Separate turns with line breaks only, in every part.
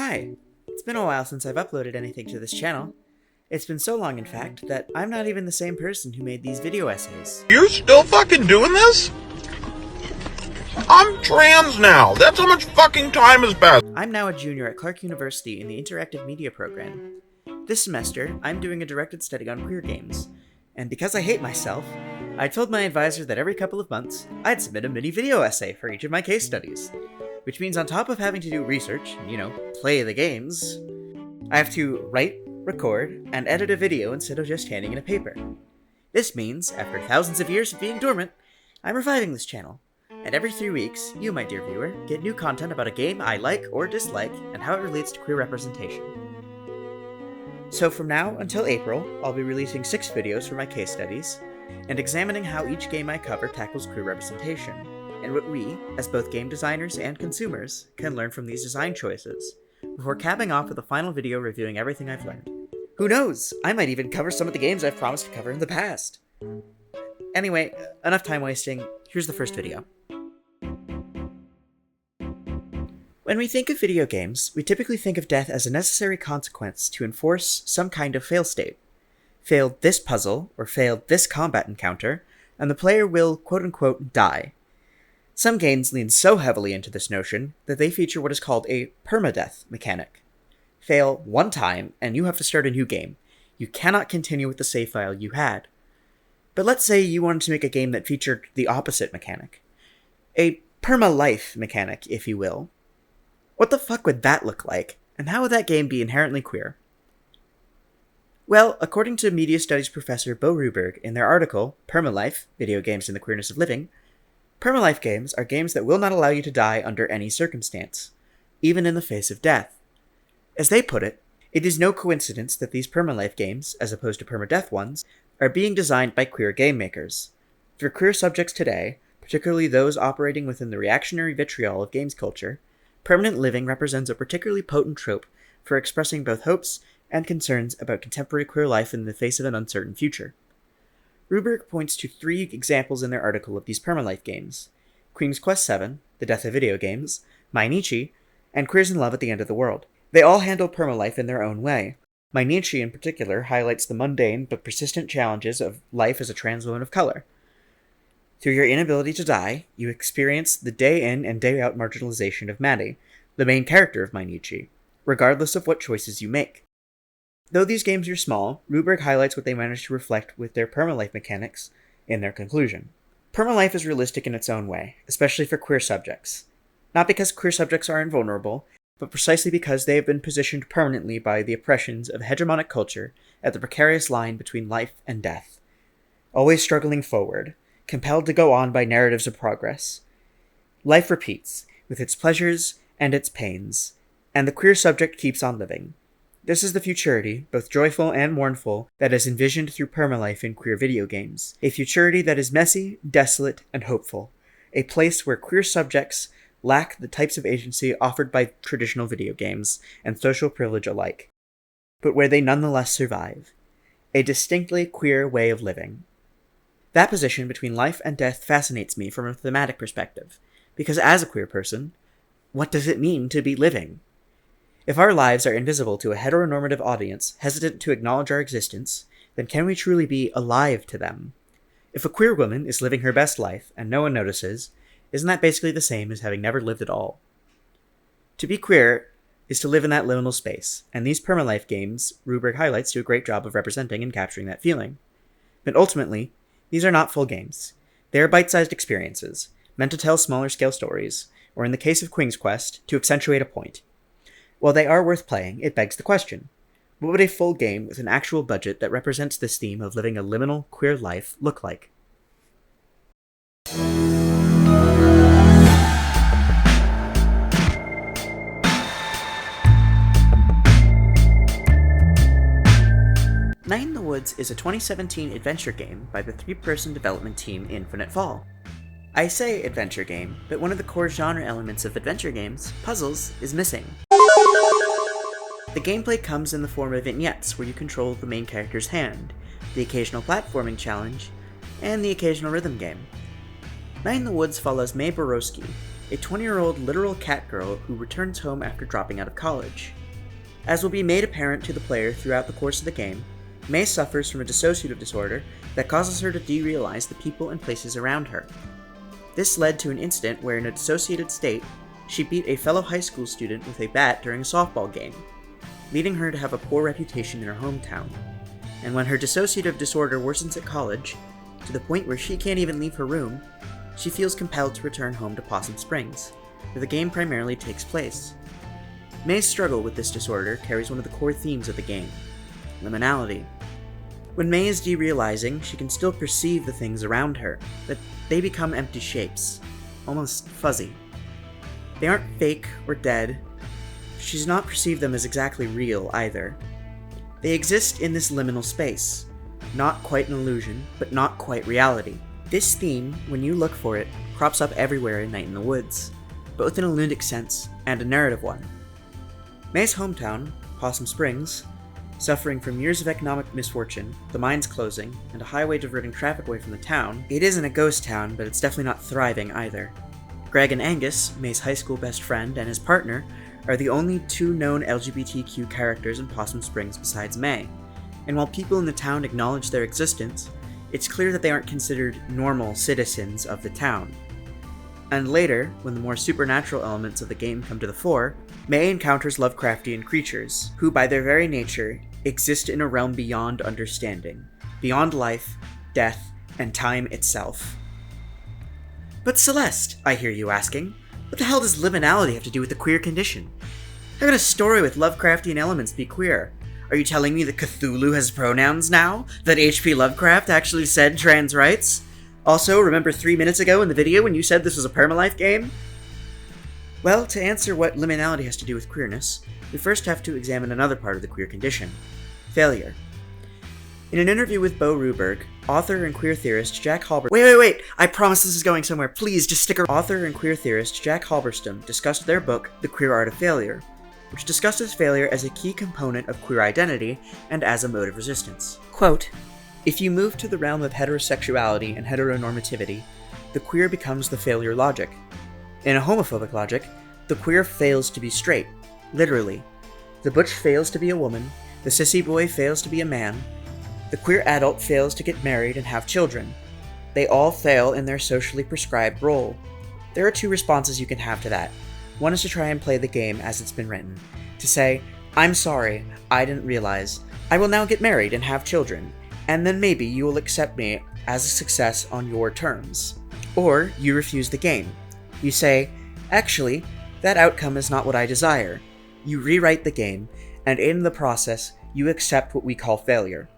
Hi! It's been a while since I've uploaded anything to this channel. It's been so long, in fact, that I'm not even the same person who made these video essays.
You're still fucking doing this? I'm trans now. That's how much fucking time has passed.
I'm now a junior at Clark University in the Interactive Media program. This semester, I'm doing a directed study on queer games. And because I hate myself, I told my advisor that every couple of months, I'd submit a mini video essay for each of my case studies. Which means on top of having to do research, play the games, I have to write, record, and edit a video instead of just handing in a paper. This means, after thousands of years of being dormant, I'm reviving this channel. And every 3 weeks, you, my dear viewer, get new content about a game I like or dislike and how it relates to queer representation. So from now until April, I'll be releasing 6 videos for my case studies, and examining how each game I cover tackles queer representation, and what we, as both game designers and consumers, can learn from these design choices, before capping off with a final video reviewing everything I've learned. Who knows? I might even cover some of the games I've promised to cover in the past. Anyway, enough time wasting, here's the first video. When we think of video games, we typically think of death as a necessary consequence to enforce some kind of fail state. Failed this puzzle, or failed this combat encounter, and the player will quote-unquote die. Some games lean so heavily into this notion that they feature what is called a permadeath mechanic. Fail one time, and you have to start a new game. You cannot continue with the save file you had. But let's say you wanted to make a game that featured the opposite mechanic. A Permalife mechanic, if you will. What the fuck would that look like, and how would that game be inherently queer? Well, according to media studies professor Bo Ruberg in their article, Permalife, Video Games and the Queerness of Living, Permalife games are games that will not allow you to die under any circumstance, even in the face of death. As they put it is no coincidence that these Permalife games, as opposed to permadeath ones, are being designed by queer game makers. For queer subjects today, particularly those operating within the reactionary vitriol of games culture, permanent living represents a particularly potent trope for expressing both hopes and concerns about contemporary queer life in the face of an uncertain future. Ruberg points to 3 examples in their article of these Permalife games: Queen's Quest VII, The Death of Video Games, Mainichi, and Queers in Love at the End of the World. They all handle permalife in their own way. Mainichi in particular highlights the mundane but persistent challenges of life as a trans woman of color. Through your inability to die, you experience the day in and day out marginalization of Maddie, the main character of Mainichi, regardless of what choices you make. Though these games are small, Ruberg highlights what they managed to reflect with their permalife mechanics in their conclusion. Permalife is realistic in its own way, especially for queer subjects. Not because queer subjects are invulnerable, but precisely because they have been positioned permanently by the oppressions of hegemonic culture at the precarious line between life and death. Always struggling forward, compelled to go on by narratives of progress. Life repeats, with its pleasures and its pains, and the queer subject keeps on living. This is the futurity, both joyful and mournful, that is envisioned through permalife in queer video games. A futurity that is messy, desolate, and hopeful. A place where queer subjects lack the types of agency offered by traditional video games and social privilege alike, but where they nonetheless survive. A distinctly queer way of living. That position between life and death fascinates me from a thematic perspective, because as a queer person, what does it mean to be living? If our lives are invisible to a heteronormative audience hesitant to acknowledge our existence, then can we truly be alive to them? If a queer woman is living her best life and no one notices, isn't that basically the same as having never lived at all? To be queer is to live in that liminal space, and these permalife games Ruberg highlights do a great job of representing and capturing that feeling. But ultimately, these are not full games. They are bite-sized experiences, meant to tell smaller-scale stories, or in the case of Queen's Quest, to accentuate a point. While they are worth playing, it begs the question: what would a full game with an actual budget that represents this theme of living a liminal, queer life look like? Night in the Woods is a 2017 adventure game by the 3-person development team Infinite Fall. I say adventure game, but one of the core genre elements of adventure games, puzzles, is missing. The gameplay comes in the form of vignettes where you control the main character's hand, the occasional platforming challenge, and the occasional rhythm game. Night in the Woods follows Mae Borowski, a 20-year-old literal cat girl who returns home after dropping out of college. As will be made apparent to the player throughout the course of the game, May suffers from a dissociative disorder that causes her to derealize the people and places around her. This led to an incident where, in a dissociated state, she beat a fellow high school student with a bat during a softball game, leading her to have a poor reputation in her hometown. And when her dissociative disorder worsens at college, to the point where she can't even leave her room, she feels compelled to return home to Possum Springs, where the game primarily takes place. May's struggle with this disorder carries one of the core themes of the game: liminality. When May is derealizing, she can still perceive the things around her, but they become empty shapes, almost fuzzy. They aren't fake or dead. She does not perceive them as exactly real either. They exist in this liminal space, not quite an illusion, but not quite reality. This theme, when you look for it, crops up everywhere in Night in the Woods, both in a ludic sense and a narrative one. May's hometown, Possum Springs, suffering from years of economic misfortune, the mines closing, and a highway diverting traffic away from the town, it isn't a ghost town, but it's definitely not thriving either. Greg and Angus, May's high school best friend, and his partner, are the only two known LGBTQ characters in Possum Springs besides May, and while people in the town acknowledge their existence, it's clear that they aren't considered normal citizens of the town. And later, when the more supernatural elements of the game come to the fore, May encounters Lovecraftian creatures, who by their very nature exist in a realm beyond understanding, beyond life, death, and time itself. But Celeste, I hear you asking, what the hell does liminality have to do with the queer condition? How can a story with Lovecraftian elements be queer? Are you telling me that Cthulhu has pronouns now? That H.P. Lovecraft actually said trans rights? Also, remember 3 minutes ago in the video when you said this was a Permalife game? Well, to answer what liminality has to do with queerness, we first have to examine another part of the queer condition: failure. In an interview with Bo Ruberg, author and queer theorist Jack Halberstam— Wait! I promise this is going somewhere. Please, just stick around. Author and queer theorist Jack Halberstam discussed their book, The Queer Art of Failure, which discusses failure as a key component of queer identity and as a mode of resistance. Quote, "If you move to the realm of heterosexuality and heteronormativity, the queer becomes the failure logic. In a homophobic logic, the queer fails to be straight, literally. The butch fails to be a woman, the sissy boy fails to be a man, the queer adult fails to get married and have children. They all fail in their socially prescribed role. There are two responses you can have to that. One is to try and play the game as it's been written, to say, 'I'm sorry, I didn't realize. I will now get married and have children, and then maybe you will accept me as a success on your terms.' Or you refuse the game. You say, 'Actually, that outcome is not what I desire.' You rewrite the game, and in the process, you accept what we call failure.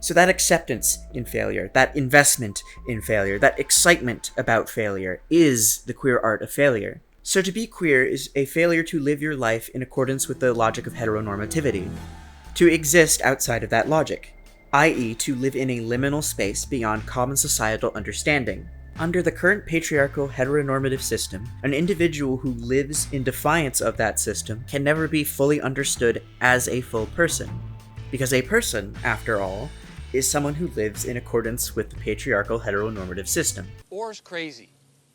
So that acceptance in failure, that investment in failure, that excitement about failure is the queer art of failure. So to be queer is a failure to live your life in accordance with the logic of heteronormativity, to exist outside of that logic, i.e. to live in a liminal space beyond common societal understanding. Under the current patriarchal heteronormative system, an individual who lives in defiance of that system can never be fully understood as a full person, because a person, after all, is someone who lives in accordance with the patriarchal heteronormative system.
Orr's crazy,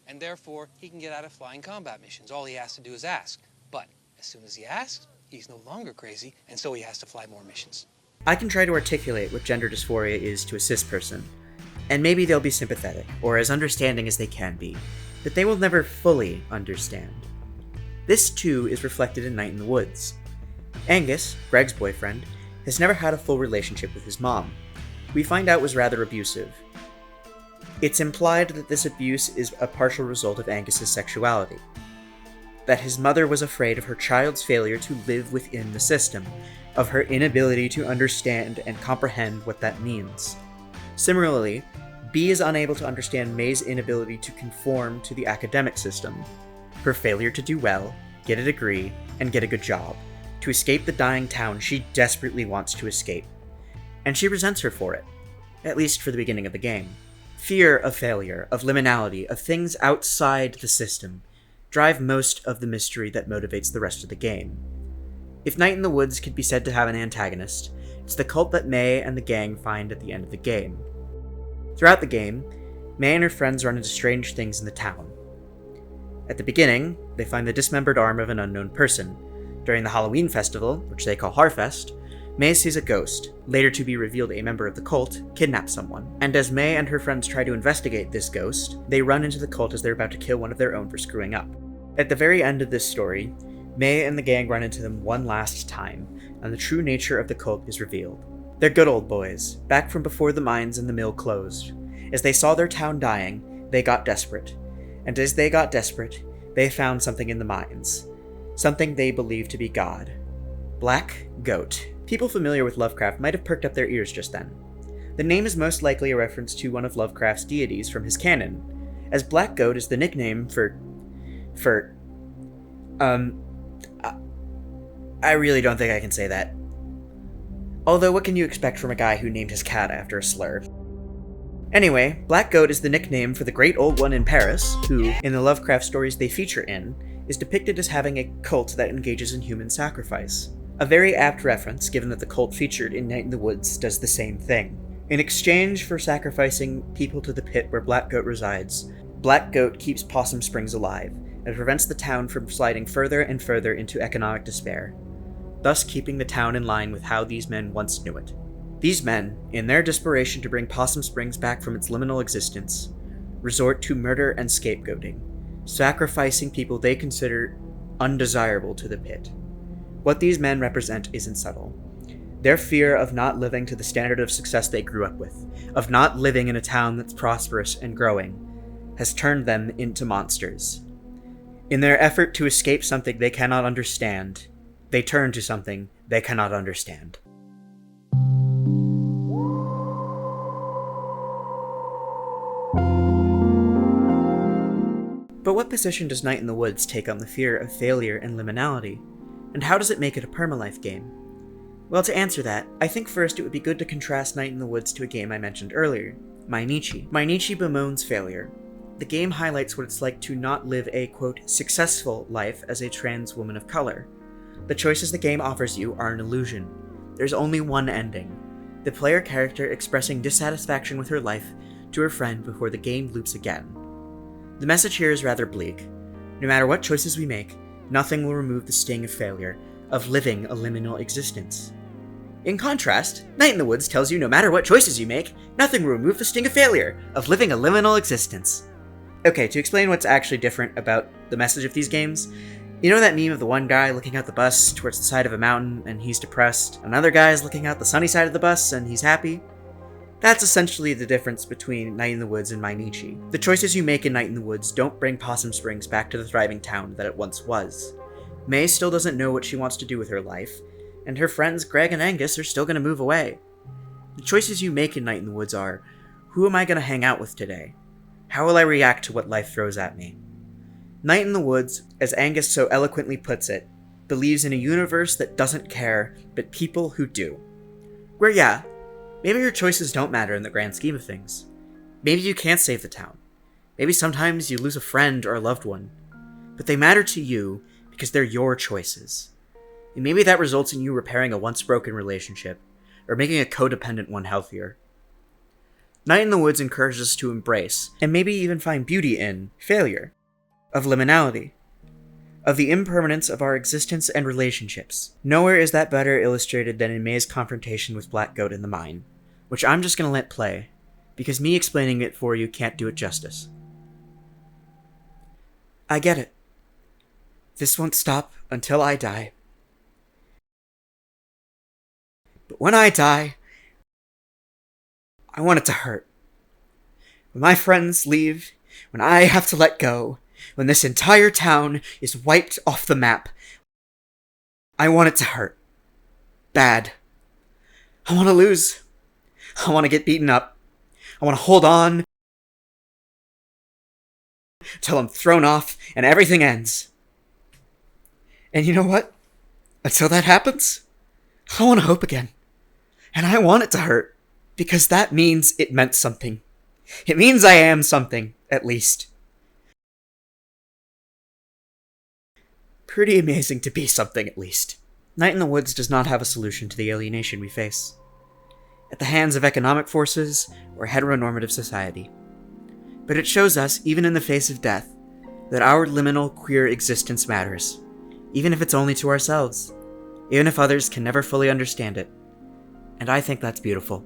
and therefore he can get out of flying combat missions. All he has to do is ask. But as soon as he asks, he's no longer crazy, and so he has to fly more missions.
I can try to articulate what gender dysphoria is to a cis person, and maybe they'll be sympathetic, or as understanding as they can be, but they will never fully understand. This too is reflected in Night in the Woods. Angus, Greg's boyfriend, has never had a full relationship with his mom. We find out was rather abusive. It's implied that this abuse is a partial result of Angus's sexuality, that his mother was afraid of her child's failure to live within the system, of her inability to understand and comprehend what that means. Similarly, B is unable to understand May's inability to conform to the academic system, her failure to do well, get a degree, and get a good job, to escape the dying town she desperately wants to escape. And she resents her for it, at least for the beginning of the game. Fear of failure, of liminality, of things outside the system, drive most of the mystery that motivates the rest of the game. If Night in the Woods could be said to have an antagonist, it's the cult that May and the gang find at the end of the game. Throughout the game, May and her friends run into strange things in the town. At the beginning, they find the dismembered arm of an unknown person. During the Halloween festival, which they call Harfest, May sees a ghost, later to be revealed a member of the cult, kidnap someone. And as May and her friends try to investigate this ghost, they run into the cult as they're about to kill one of their own for screwing up. At the very end of this story, May and the gang run into them one last time, and the true nature of the cult is revealed. They're good old boys, back from before the mines and the mill closed. As they saw their town dying, they got desperate. And as they got desperate, they found something in the mines. Something they believed to be God. Black Goat. People familiar with Lovecraft might have perked up their ears just then. The name is most likely a reference to one of Lovecraft's deities from his canon, as Black Goat is the nickname I really don't think I can say that. Although, what can you expect from a guy who named his cat after a slur? Anyway, Black Goat is the nickname for the Great Old One in Paris, who, in the Lovecraft stories they feature in, is depicted as having a cult that engages in human sacrifice. A very apt reference, given that the cult featured in Night in the Woods does the same thing. In exchange for sacrificing people to the pit where Black Goat resides, Black Goat keeps Possum Springs alive, and prevents the town from sliding further and further into economic despair, thus keeping the town in line with how these men once knew it. These men, in their desperation to bring Possum Springs back from its liminal existence, resort to murder and scapegoating, sacrificing people they consider undesirable to the pit. What these men represent isn't subtle. Their fear of not living to the standard of success they grew up with, of not living in a town that's prosperous and growing, has turned them into monsters. In their effort to escape something they cannot understand, they turn to something they cannot understand. But what position does Night in the Woods take on the fear of failure and liminality? And how does it make it a Permalife game? Well, to answer that, I think first it would be good to contrast Night in the Woods to a game I mentioned earlier, Mainichi. Mainichi bemoans failure. The game highlights what it's like to not live a, quote, successful life as a trans woman of color. The choices the game offers you are an illusion. There's only one ending. The player character expressing dissatisfaction with her life to her friend before the game loops again. The message here is rather bleak. No matter what choices we make, nothing will remove the sting of failure, of living a liminal existence. In contrast, Night in the Woods tells you no matter what choices you make, nothing will remove the sting of failure, of living a liminal existence. Okay, to explain what's actually different about the message of these games, you know that meme of the one guy looking out the bus towards the side of a mountain and he's depressed, another guy is looking out the sunny side of the bus and he's happy? That's essentially the difference between Night in the Woods and Mainichi. The choices you make in Night in the Woods don't bring Possum Springs back to the thriving town that it once was. May still doesn't know what she wants to do with her life, and her friends Greg and Angus are still going to move away. The choices you make in Night in the Woods are, who am I going to hang out with today? How will I react to what life throws at me? Night in the Woods, as Angus so eloquently puts it, believes in a universe that doesn't care, but people who do. Where yeah, maybe your choices don't matter in the grand scheme of things. Maybe you can't save the town. Maybe sometimes you lose a friend or a loved one. But they matter to you because they're your choices. And maybe that results in you repairing a once broken relationship, or making a codependent one healthier. Night in the Woods encourages us to embrace, and maybe even find beauty in, failure, of liminality, of the impermanence of our existence and relationships. Nowhere is that better illustrated than in May's confrontation with Black Goat in the mine, which I'm just gonna let play, because me explaining it for you can't do it justice. I get it. This won't stop until I die. But when I die, I want it to hurt. When my friends leave, when I have to let go, when this entire town is wiped off the map, I want it to hurt. Bad. I want to lose. I want to get beaten up. I want to hold on till I'm thrown off and everything ends. And you know what? Until that happens, I want to hope again. And I want it to hurt, because that means it meant something. It means I am something, at least. Pretty amazing to be something, at least. Night in the Woods does not have a solution to the alienation we face, at the hands of economic forces or heteronormative society. But it shows us, even in the face of death, that our liminal queer existence matters, even if it's only to ourselves, even if others can never fully understand it. And I think that's beautiful.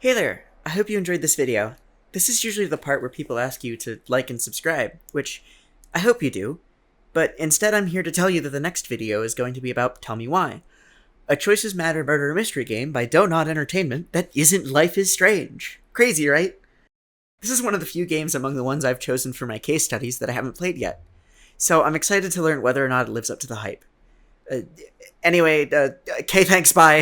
Hey there, I hope you enjoyed this video. This is usually the part where people ask you to like and subscribe, which I hope you do, but instead I'm here to tell you that the next video is going to be about Tell Me Why, a Choices Matter murder mystery game by Don't Nod Entertainment that isn't Life is Strange. Crazy, right? This is one of the few games among the ones I've chosen for my case studies that I haven't played yet, so I'm excited to learn whether or not it lives up to the hype. Anyway, okay, thanks, bye.